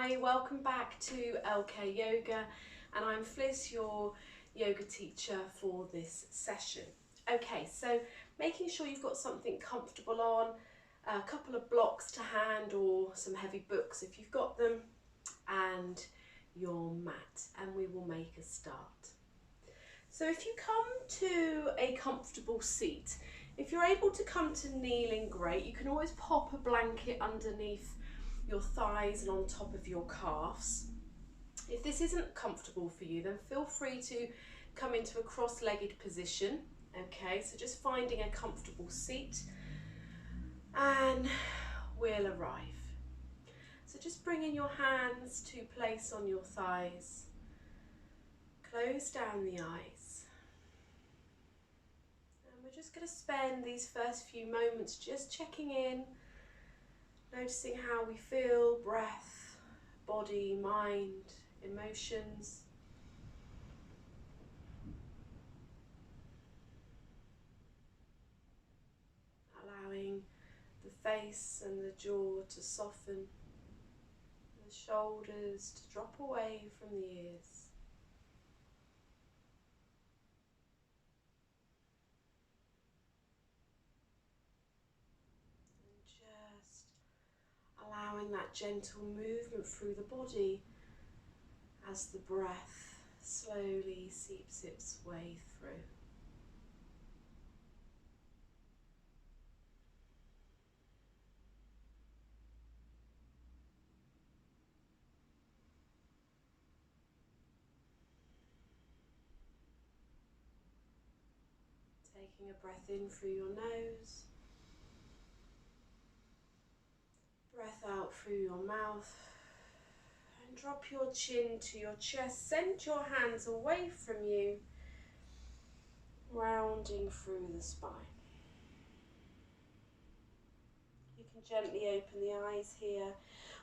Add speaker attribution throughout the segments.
Speaker 1: Hi, welcome back to LK Yoga, and I'm Fliz, your yoga teacher for this session. Okay, so making sure you've got something comfortable on, a couple of blocks to hand or some heavy books if you've got them, and your mat, and we will make a start. So if you come to a comfortable seat, if you're able to come to kneeling, great. You can always pop a blanket underneath your thighs and on top of your calves. If this isn't comfortable for you, then feel free to come into a cross-legged position. Okay, so just finding a comfortable seat and we'll arrive. So just bringing your hands to place on your thighs, close down the eyes. And we're just going to spend these first few moments just checking in, noticing how we feel, breath, body, mind, emotions. Allowing the face and the jaw to soften, the shoulders to drop away from the ears. And just allowing that gentle movement through the body as the breath slowly seeps its way through. Taking a breath in through your nose, breath out through your mouth, and drop your chin to your chest. Send your hands away from you, rounding through the spine. You can gently open the eyes here.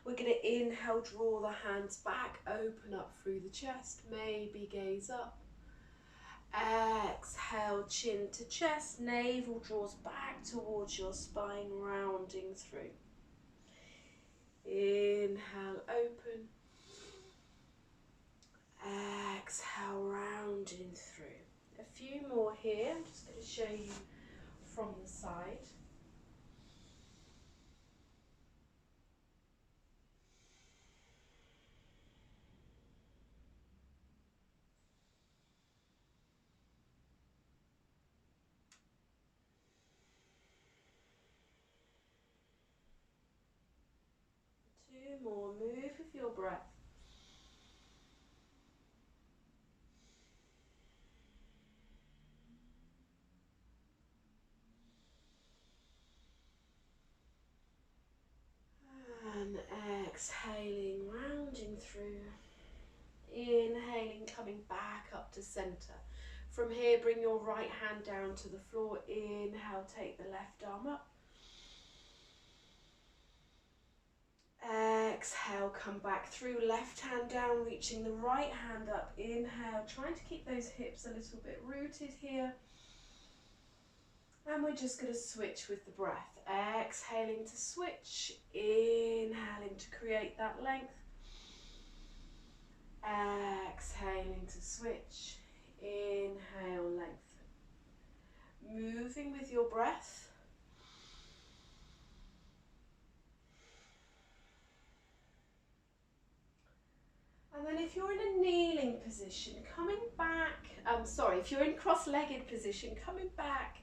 Speaker 1: We're going to inhale, draw the hands back, open up through the chest, maybe gaze up. Exhale, chin to chest, navel draws back towards your spine, rounding through. Inhale, open. Exhale, rounding through. A few more here. I'm just going to show you from the side. Two more. Move with your breath. And exhaling, rounding through. Inhaling, coming back up to center. From here, bring your right hand down to the floor. Inhale, take the left arm up. Exhale, come back through, left hand down, reaching the right hand up. Inhale, trying to keep those hips a little bit rooted here. And we're just going to switch with the breath. Exhaling to switch, inhaling to create that length. Exhaling to switch, inhale, lengthen. Moving with your breath. And then if you're in a kneeling position, coming back, if you're in cross-legged position, coming back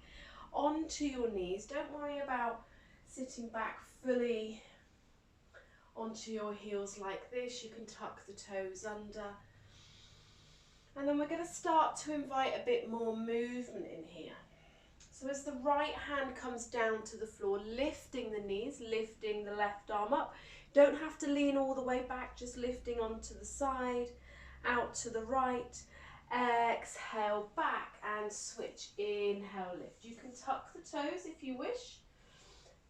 Speaker 1: onto your knees. Don't worry about sitting back fully onto your heels like this. You can tuck the toes under. And then we're going to start to invite a bit more movement in here. So as the right hand comes down to the floor, lifting the knees, lifting the left arm up. Don't have to lean all the way back, just lifting onto the side, out to the right. Exhale, back and switch. Inhale, lift. You can tuck the toes if you wish.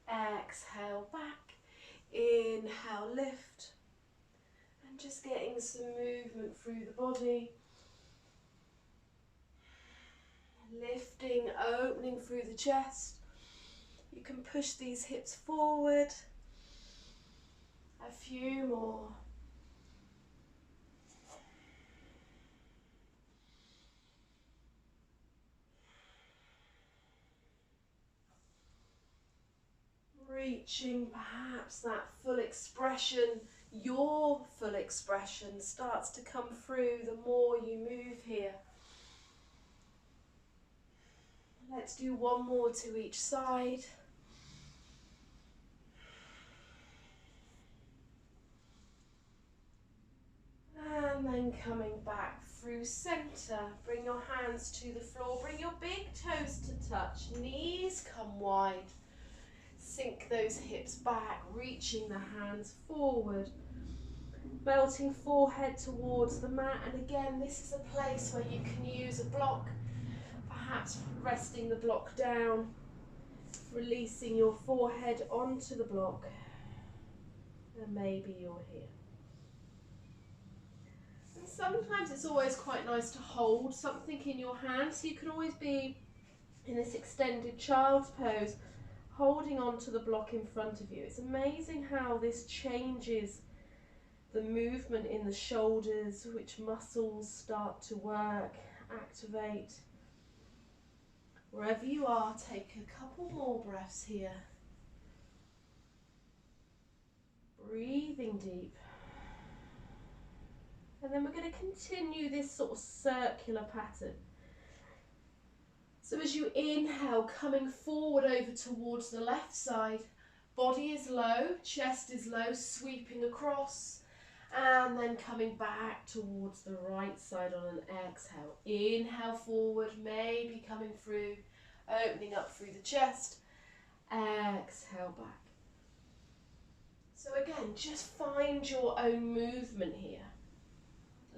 Speaker 1: Exhale, back. Inhale, lift. And just getting some movement through the body. Lifting, opening through the chest. You can push these hips forward. A few more. Reaching perhaps that full expression, your full expression starts to come through the more you move here. Let's do one more to each side. And then coming back through centre. Bring your hands to the floor. Bring your big toes to touch. Knees come wide. Sink those hips back, reaching the hands forward. Belting forehead towards the mat. And again, this is a place where you can use a block. Perhaps resting the block down. Releasing your forehead onto the block. And maybe you're here. And sometimes it's always quite nice to hold something in your hand. So you can always be in this extended child's pose, holding on to the block in front of you. It's amazing how this changes the movement in the shoulders, which muscles start to work, activate. Wherever you are, take a couple more breaths here. Breathing deep. And then we're going to continue this sort of circular pattern. So as you inhale, coming forward over towards the left side, body is low, chest is low, sweeping across, and then coming back towards the right side on an exhale. Inhale forward, maybe coming through, opening up through the chest. Exhale back. So again, just find your own movement here.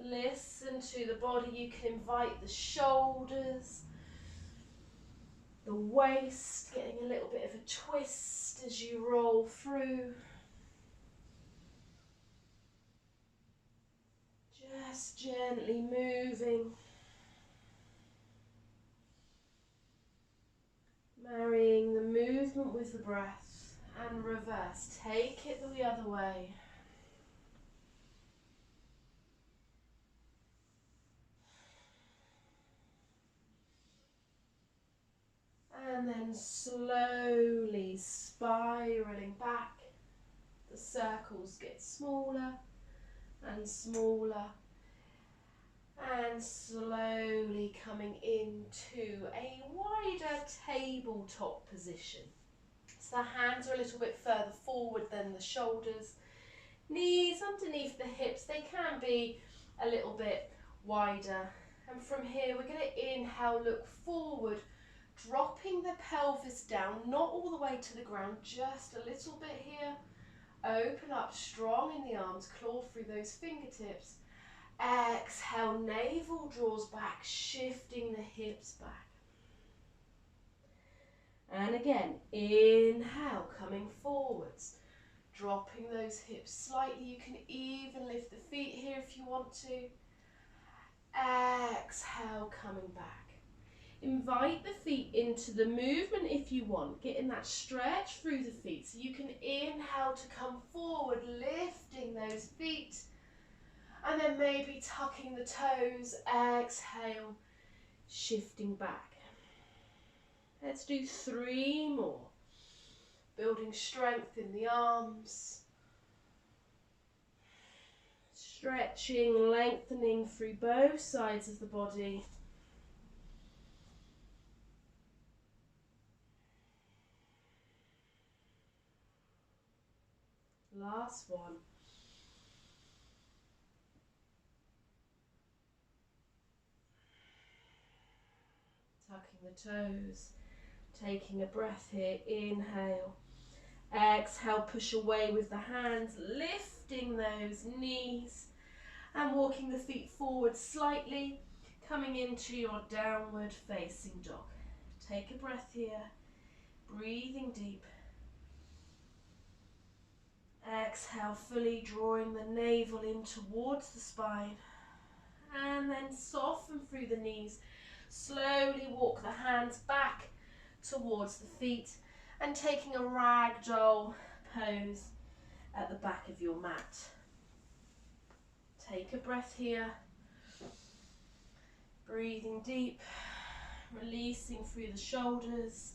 Speaker 1: Listen to the body. You can invite the shoulders, the waist, getting a little bit of a twist as you roll through. Just gently moving. Marrying the movement with the breath and reverse. Take it the other way. And then slowly spiraling back. The circles get smaller and smaller. And slowly coming into a wider tabletop position. So the hands are a little bit further forward than the shoulders. Knees underneath the hips, they can be a little bit wider. And from here, we're going to inhale, look forward, dropping the pelvis down, not all the way to the ground, just a little bit here. Open up, strong in the arms, claw through those fingertips. Exhale, navel draws back, shifting the hips back. And again, inhale, coming forwards, dropping those hips slightly. You can even lift the feet here if you want to. Exhale, coming back. Invite the feet into the movement if you want, getting that stretch through the feet. So you can inhale to come forward, lifting those feet. And then maybe tucking the toes, exhale, shifting back. Let's do 3 more. Building strength in the arms. Stretching, lengthening through both sides of the body. Last one. Tucking the toes, taking a breath here, inhale, exhale, push away with the hands, lifting those knees and walking the feet forward slightly, coming into your downward facing dog. Take a breath here, breathing deep. Exhale, fully drawing the navel in towards the spine, and then soften through the knees. Slowly walk the hands back towards the feet and taking a ragdoll pose at the back of your mat. Take a breath here, breathing deep, releasing through the shoulders,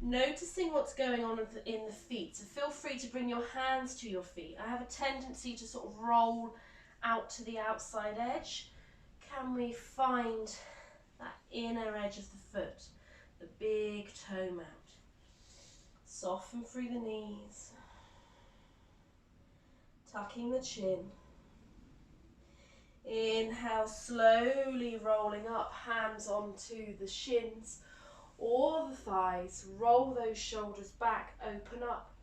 Speaker 1: Noticing what's going on in the feet. So feel free to bring your hands to your feet. I have a tendency to sort of roll out to the outside edge. Can we find that inner edge of the foot, the big toe mount? Soften through the knees, tucking the chin. Inhale, slowly rolling up, hands onto the shins or the thighs. Roll those shoulders back, open up.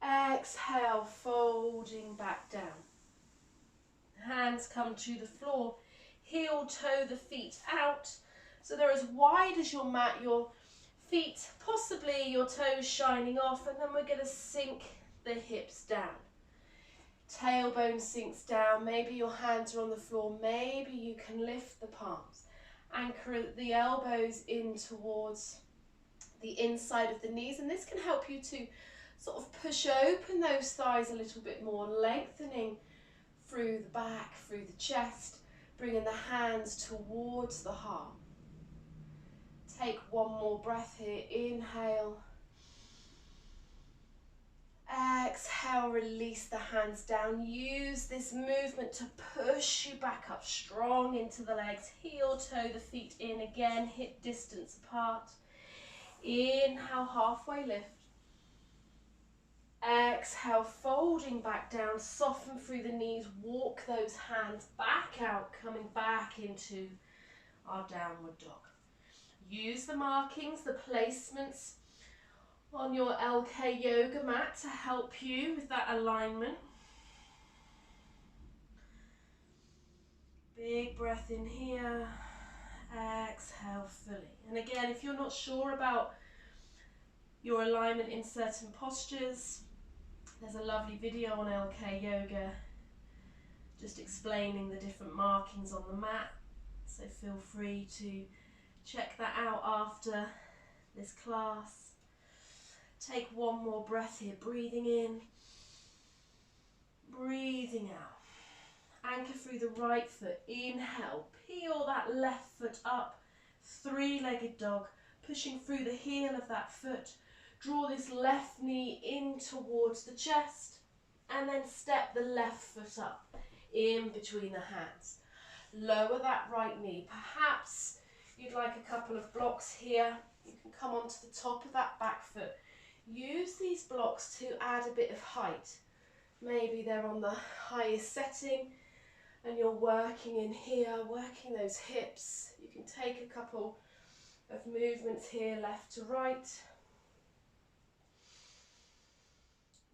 Speaker 1: Exhale, folding back down. Hands come to the floor, heel toe the feet out. So they're as wide as your mat, your feet, possibly your toes shining off, and then we're going to sink the hips down. Tailbone sinks down, maybe your hands are on the floor, maybe you can lift the palms. Anchor the elbows in towards the inside of the knees, and this can help you to sort of push open those thighs a little bit more, lengthening through the back, through the chest, bringing the hands towards the heart. Take one more breath here, inhale. Exhale, release the hands down. Use this movement to push you back up strong into the legs. Heel toe the feet in again, hip distance apart. Inhale, halfway lift. Exhale, folding back down, soften through the knees, walk those hands back out, coming back into our downward dog. Use the markings, the placements on your LK yoga mat to help you with that alignment. Big breath in here, exhale fully. And again, if you're not sure about your alignment in certain postures, there's a lovely video on LK yoga just explaining the different markings on the mat. So feel free to check that out after this class. Take one more breath here, breathing in, breathing out. Anchor through the right foot, inhale, peel that left foot up, three-legged dog, pushing through the heel of that foot. Draw this left knee in towards the chest, and then step the left foot up in between the hands. Lower that right knee. Perhaps you'd like a couple of blocks here. You can come onto the top of that back foot. Use these blocks to add a bit of height. Maybe they're on the highest setting and you're working in here, working those hips. You can take a couple of movements here, left to right.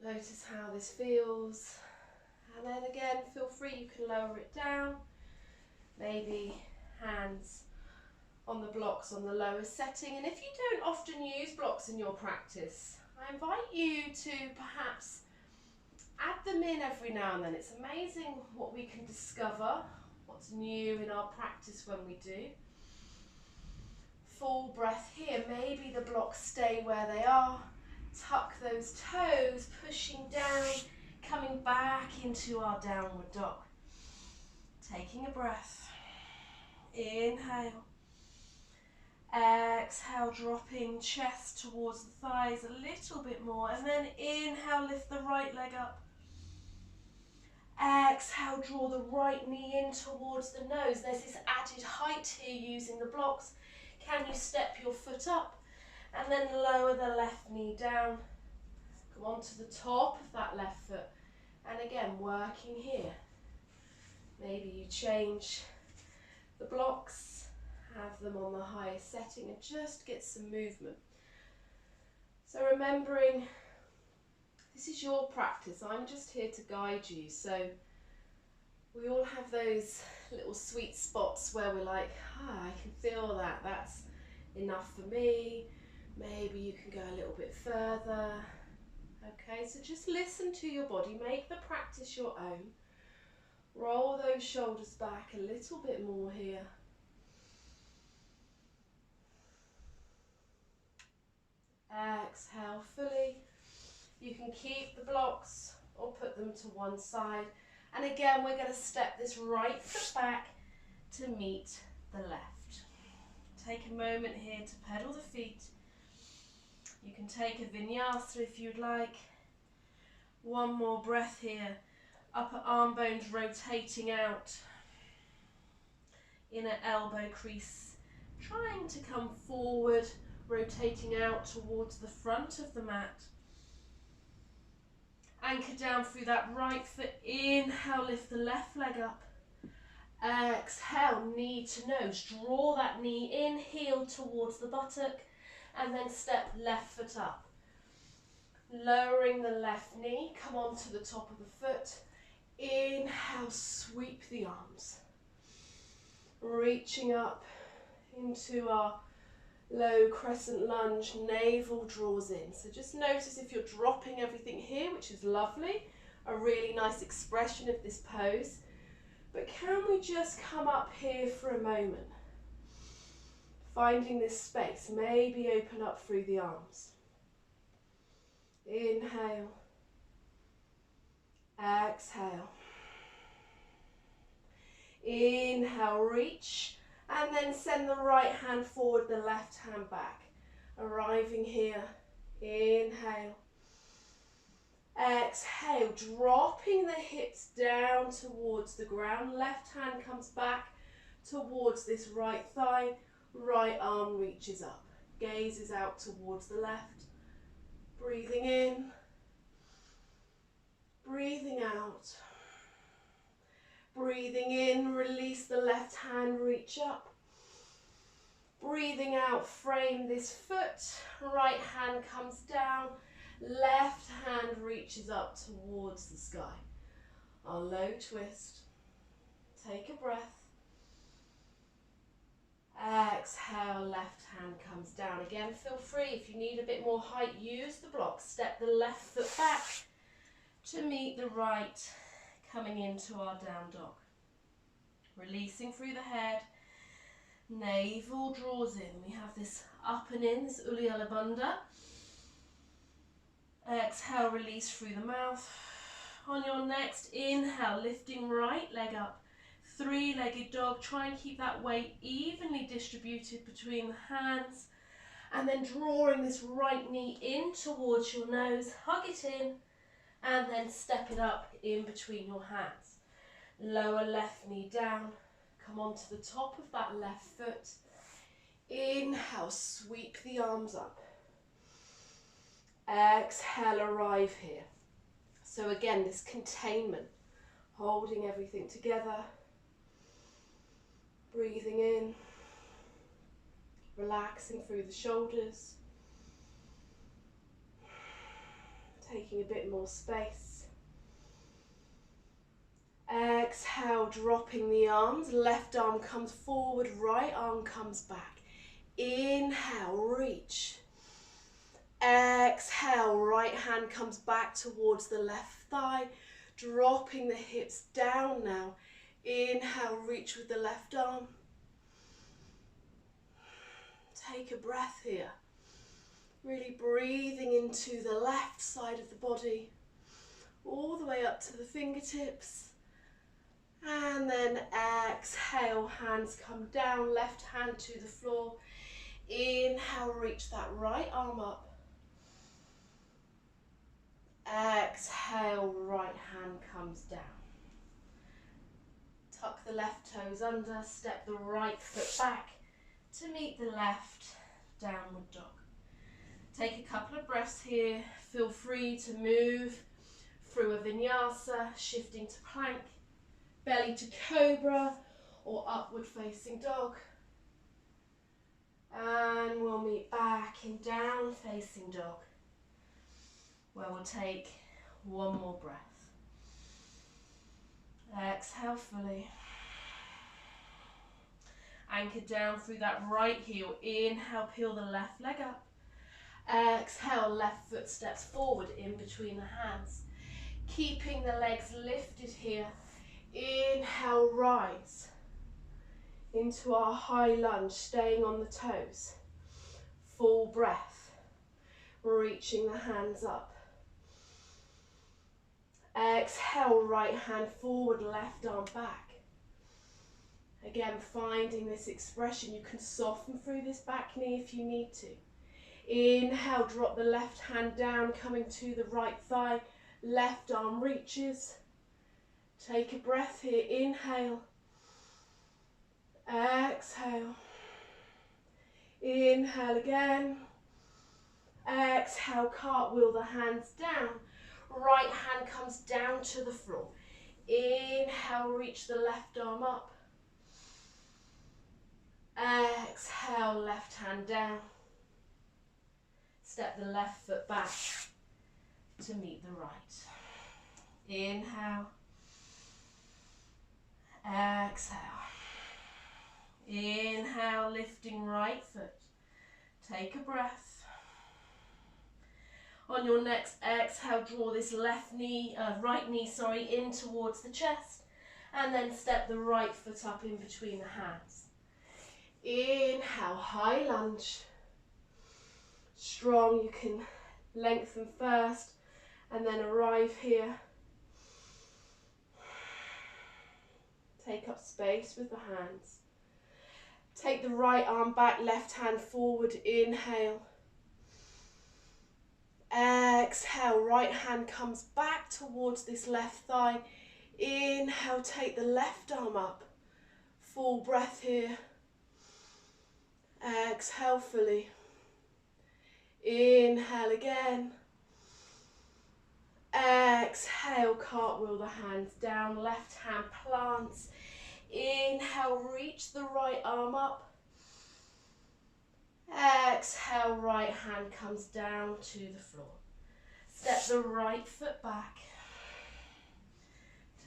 Speaker 1: Notice how this feels. And then again, feel free, you can lower it down. Maybe hands on the blocks on the lowest setting. And if you don't often use blocks in your practice, I invite you to perhaps add them in every now and then. It's amazing what we can discover, what's new in our practice when we do. Full breath here. Maybe the blocks stay where they are. Tuck those toes, pushing down, coming back into our downward dog. Taking a breath. Inhale. Exhale, dropping chest towards the thighs a little bit more, and then inhale, lift the right leg up. Exhale, draw the right knee in towards the nose. There's this added height here using the blocks. Can you step your foot up and then lower the left knee down? Come on to the top of that left foot, and again, working here. Maybe you change the blocks, have them on the highest setting, and just get some movement. So remembering, this is your practice. I'm just here to guide you. So we all have those little sweet spots where we're like, I can feel that. That's enough for me. Maybe you can go a little bit further. Okay, so just listen to your body. Make the practice your own. Roll those shoulders back a little bit more here. Exhale fully. You can keep the blocks or put them to one side. And again, we're going to step this right foot back to meet the left. Take a moment here to pedal the feet. You can take a vinyasa if you'd like. One more breath here. Upper arm bones rotating out. Inner elbow crease trying to come forward, rotating out towards the front of the mat. Anchor down through that right foot. Inhale, lift the left leg up. Exhale, knee to nose. Draw that knee in, heel towards the buttock, and then step left foot up. Lowering the left knee, come onto the top of the foot. Inhale, sweep the arms. Reaching up into our low crescent lunge, navel draws in. So just notice if you're dropping everything here, which is lovely, a really nice expression of this pose. But can we just come up here for a moment? Finding this space, maybe open up through the arms. Inhale. Exhale. Inhale, reach, and then send the right hand forward, the left hand back. Arriving here, inhale. Exhale, dropping the hips down towards the ground. Left hand comes back towards this right thigh. Right arm reaches up. Gazes out towards the left. Breathing in. Breathing out. Breathing in, release the left hand, reach up. Breathing out, frame this foot. Right hand comes down. Left hand reaches up towards the sky. Our low twist. Take a breath. Exhale, left hand comes down. Again, feel free. If you need a bit more height, use the block. Step the left foot back to meet the right, coming into our down dog. Releasing through the head. Navel draws in. We have this up and in, this Uddiyana Bandha. Exhale, release through the mouth. On your next inhale, lifting right leg up. Three-legged dog. Try and keep that weight evenly distributed between the hands. And then drawing this right knee in towards your nose. Hug it in. And then step it up in between your hands. Lower left knee down. Come onto the top of that left foot. Inhale, sweep the arms up. Exhale, arrive here. So again, this containment, holding everything together. Breathing in, relaxing through the shoulders. Taking a bit more space. Exhale, dropping the arms. Left arm comes forward, right arm comes back. Inhale, reach. Exhale, right hand comes back towards the left thigh, dropping the hips down now. Inhale, reach with the left arm. Take a breath here. Really breathing into the left side of the body, all the way up to the fingertips. And then exhale, hands come down, left hand to the floor. Inhale, reach that right arm up. Exhale, right hand comes down. Tuck the left toes under, step the right foot back to meet the left downward dog. Take a couple of breaths here. Feel free to move through a vinyasa, shifting to plank, belly to cobra, or upward facing dog. And we'll meet back in down facing dog, where we'll take one more breath. Exhale fully. Anchor down through that right heel. Inhale, peel the left leg up. Exhale, left foot steps forward in between the hands. Keeping the legs lifted here. Inhale, rise into our high lunge, staying on the toes. Full breath. Reaching the hands up. Exhale, right hand forward, left arm back. Again, finding this expression. You can soften through this back knee if you need to. Inhale, drop the left hand down, coming to the right thigh. Left arm reaches. Take a breath here. Inhale. Exhale. Inhale again. Exhale, cartwheel the hands down. Right hand comes down to the floor. Inhale, reach the left arm up. Exhale, left hand down. Step the left foot back to meet the right. Inhale. Exhale. Inhale, lifting right foot. Take a breath. On your next exhale, draw this right knee, in towards the chest, and then step the right foot up in between the hands. Inhale, high lunge. Strong, you can lengthen first and then arrive here. Take up space with the hands. Take the right arm back, left hand forward, inhale. Exhale, right hand comes back towards this left thigh. Inhale, take the left arm up. Full breath here. Exhale fully. Inhale again. Exhale, cartwheel the hands down, left hand plants. Inhale, reach the right arm up. Exhale, right hand comes down to the floor. Step the right foot back.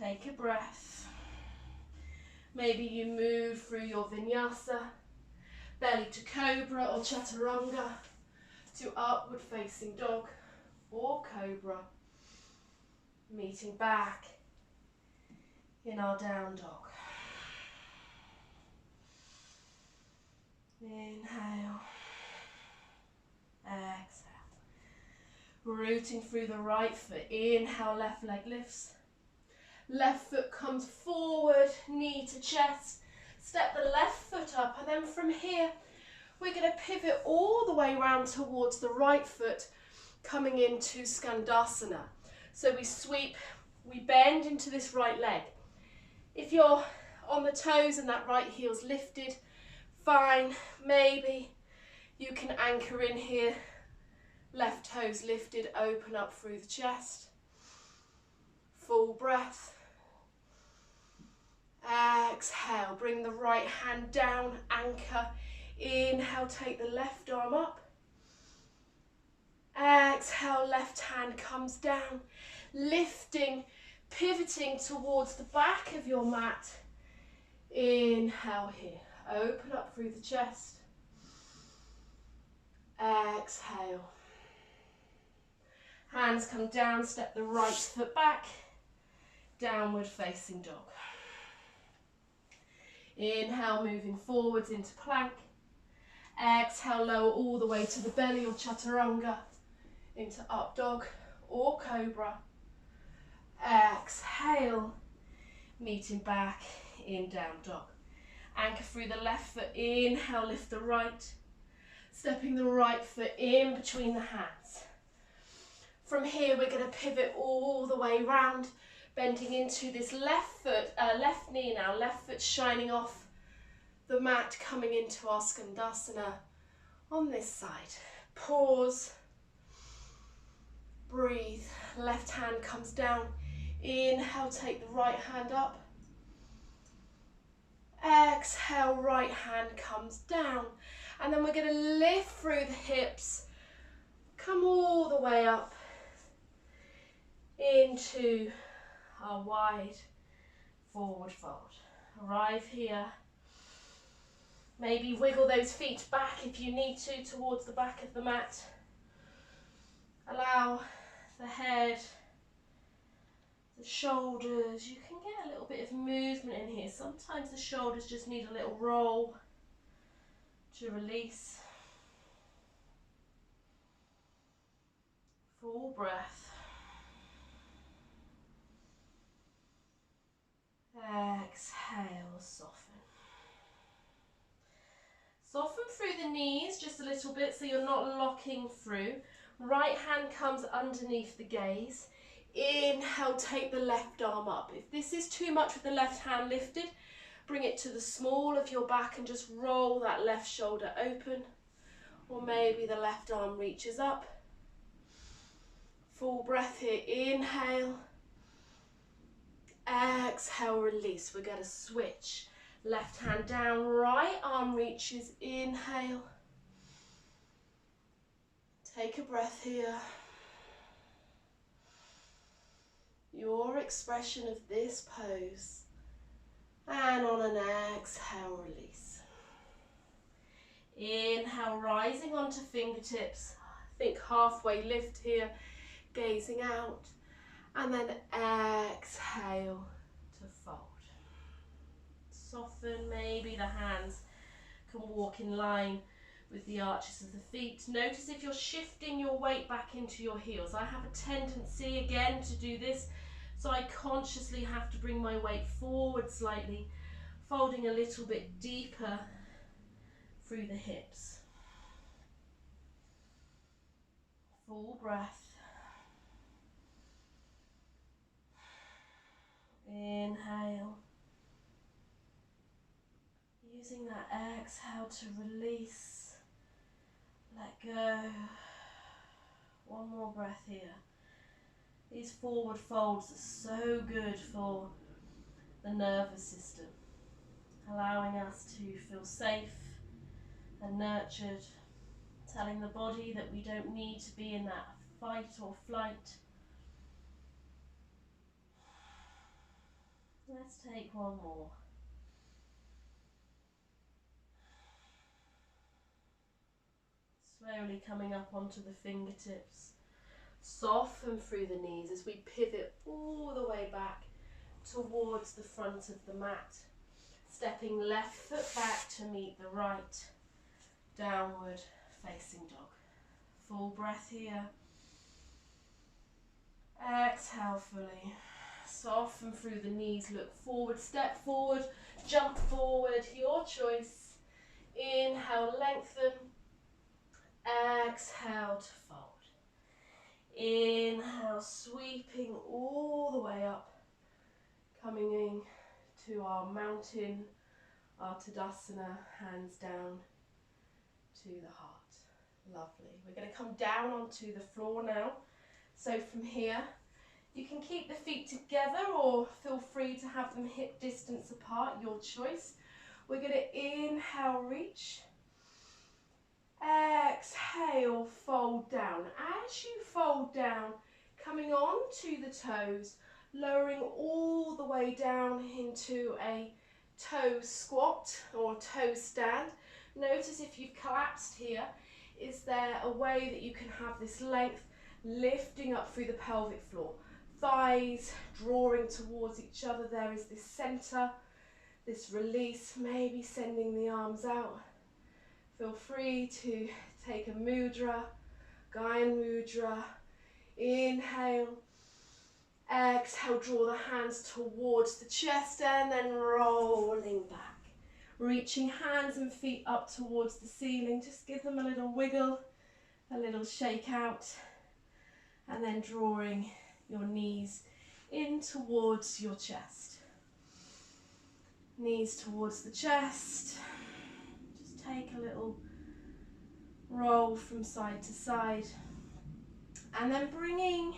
Speaker 1: Take a breath. Maybe you move through your vinyasa, belly to cobra or chaturanga, to upward facing dog or cobra, meeting back in our down dog. Inhale, exhale. Rooting through the right foot. Inhale, left leg lifts. Left foot comes forward, knee to chest. Step the left foot up, and then from here, we're going to pivot all the way around towards the right foot, coming into Skandasana. So we sweep, we bend into this right leg. If you're on the toes and that right heel's lifted, fine. Maybe you can anchor in here. Left toes lifted, open up through the chest. Full breath. Exhale, bring the right hand down, anchor. Inhale, take the left arm up. Exhale, left hand comes down, lifting, pivoting towards the back of your mat. Inhale here, open up through the chest. Exhale. Hands come down, step the right foot back, downward facing dog. Inhale, moving forwards into plank. Exhale, lower all the way to the belly or chaturanga, into up dog or cobra. Exhale, meeting back in down dog. Anchor through the left foot, inhale, lift the right. Stepping the right foot in between the hands. From here, we're going to pivot all the way round, bending into this left foot, left knee now, left foot shining off the mat, coming into our Skandasana on this side. Pause, breathe, left hand comes down, inhale, take the right hand up. Exhale, right hand comes down. And then we're going to lift through the hips, come all the way up into our wide forward fold. Arrive here. Maybe wiggle those feet back if you need to towards the back of the mat. Allow the head, the shoulders, you can get a little bit of movement in here. Sometimes the shoulders just need a little roll to release. Full breath. Exhale, soften. Soften through the knees just a little bit so you're not locking through. Right hand comes underneath the gaze. Inhale, take the left arm up. If this is too much with the left hand lifted, bring it to the small of your back and just roll that left shoulder open. Or maybe the left arm reaches up. Full breath here, inhale. Exhale, release. We're going to switch. Left hand down, right arm reaches, inhale. Take a breath here. Your expression of this pose. And on an exhale, release. Inhale, rising onto fingertips. Think halfway lift here, gazing out. And then exhale to fold. Soften, maybe the hands can walk in line with the arches of the feet. Notice if you're shifting your weight back into your heels. I have a tendency again to do this, so I consciously have to bring my weight forward slightly, folding a little bit deeper through the hips. Full breath. Inhale. Using that exhale to release, let go. One more breath here. These forward folds are so good for the nervous system, allowing us to feel safe and nurtured, telling the body that we don't need to be in that fight or flight. Let's take one more. Slowly coming up onto the fingertips. Soften through the knees as we pivot all the way back towards the front of the mat. Stepping left foot back to meet the right. Downward facing dog. Full breath here. Exhale fully. Soften through the knees, look forward, step forward, jump forward, your choice. Inhale, lengthen. Exhale to fold. Inhale, sweeping all the way up, coming in to our mountain, our Tadasana, hands down to the heart. Lovely. We're going to come down onto the floor now. So from here, you can keep the feet together or feel free to have them hip distance apart, your choice. We're going to inhale, reach. Exhale, fold down. As you fold down, coming on to the toes, lowering all the way down into a toe squat or toe stand. Notice if you've collapsed here, is there a way that you can have this length lifting up through the pelvic floor? Thighs drawing towards each other. There is this center, this release, maybe sending the arms out. Feel free to take a mudra, Gyan mudra. Inhale. Exhale, draw the hands towards the chest and then rolling back. Reaching hands and feet up towards the ceiling. Just give them a little wiggle, a little shake out. And then drawing your knees in towards your chest. Knees towards the chest. Just take a little roll from side to side. And then bringing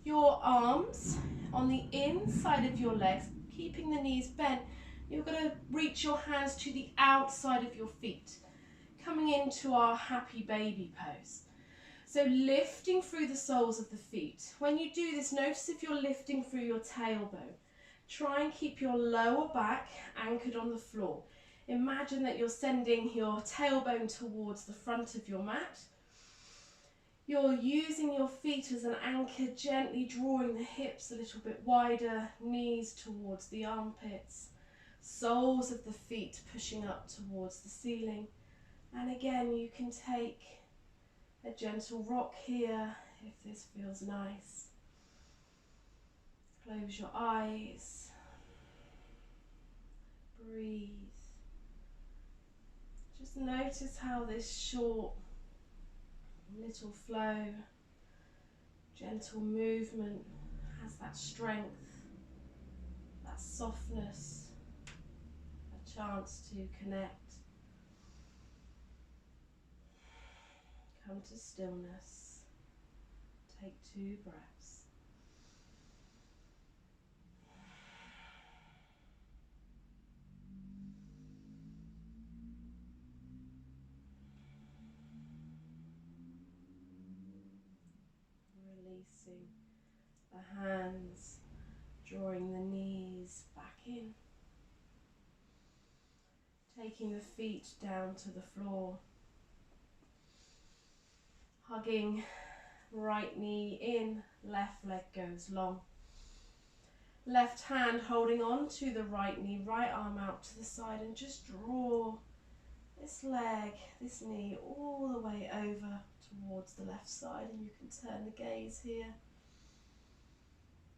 Speaker 1: your arms on the inside of your legs, keeping the knees bent. You're going to reach your hands to the outside of your feet, coming into our happy baby pose. So lifting through the soles of the feet. When you do this, notice if you're lifting through your tailbone. Try and keep your lower back anchored on the floor. Imagine that you're sending your tailbone towards the front of your mat. You're using your feet as an anchor, gently drawing the hips a little bit wider, knees towards the armpits, soles of the feet pushing up towards the ceiling. And again, you can take a gentle rock here if this feels nice. Close your eyes. Breathe. Just notice how this short little flow, gentle movement has that strength, that softness, a chance to connect. Come to stillness. Take 2 breaths. Releasing the hands, drawing the knees back in. Taking the feet down to the floor. Hugging right knee in, left leg goes long. Left hand holding on to the right knee, right arm out to the side, and just draw this leg, this knee all the way over towards the left side, and you can turn the gaze here.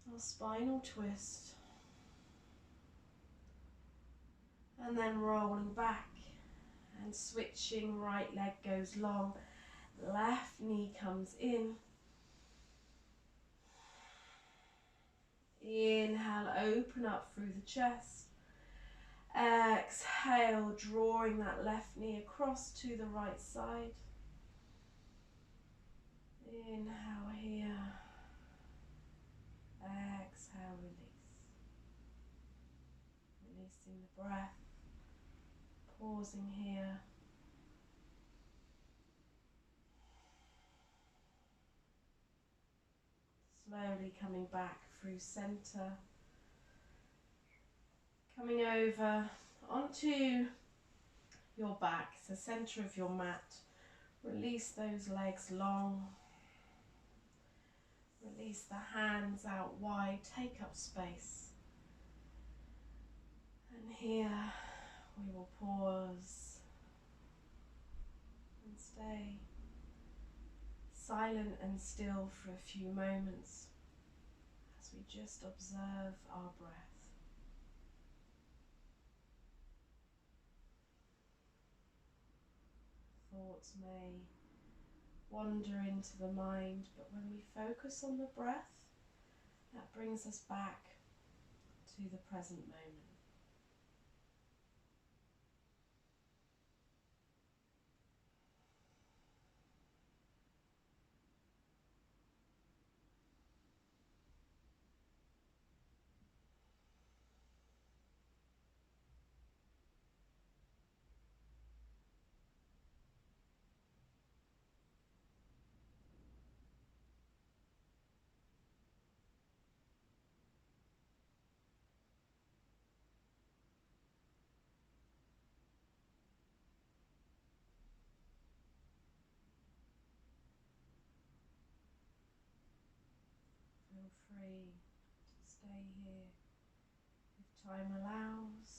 Speaker 1: Our spinal twist. And then rolling back and switching, right leg goes long, left knee comes in. Inhale, open up through the chest. Exhale, drawing that left knee across to the right side. Inhale here. Exhale, release. Releasing the breath. Pausing here. Slowly coming back through center. Coming over onto your back, the center of your mat. Release those legs long. Release the hands out wide. Take up space. And here we will pause and stay silent and still for a few moments as we just observe our breath. Thoughts may wander into the mind, but when we focus on the breath, that brings us back to the present moment. Feel free to stay here if time allows.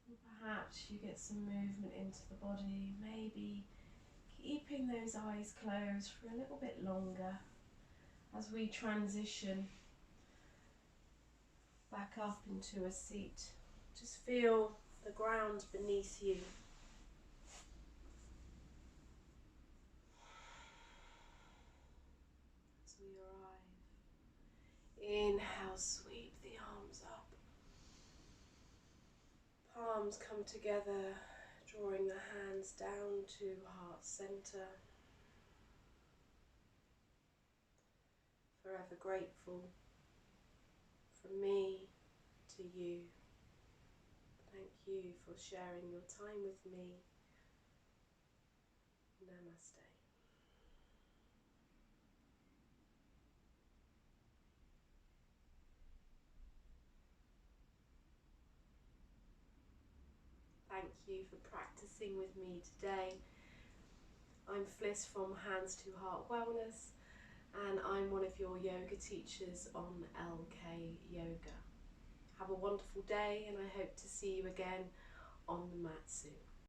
Speaker 1: Or perhaps you get some movement into the body, maybe keeping those eyes closed for a little bit longer as we transition back up into a seat. Just feel the ground beneath you. As we arrive, inhale, sweep the arms up. Palms come together, drawing the hands down to heart center. Forever grateful from me to you. Thank you for sharing your time with me. Namaste. Thank you for practicing with me today. I'm Fliss from Hands to Heart Wellness, and I'm one of your yoga teachers on LK Yoga. Have a wonderful day, and I hope to see you again on the mat soon.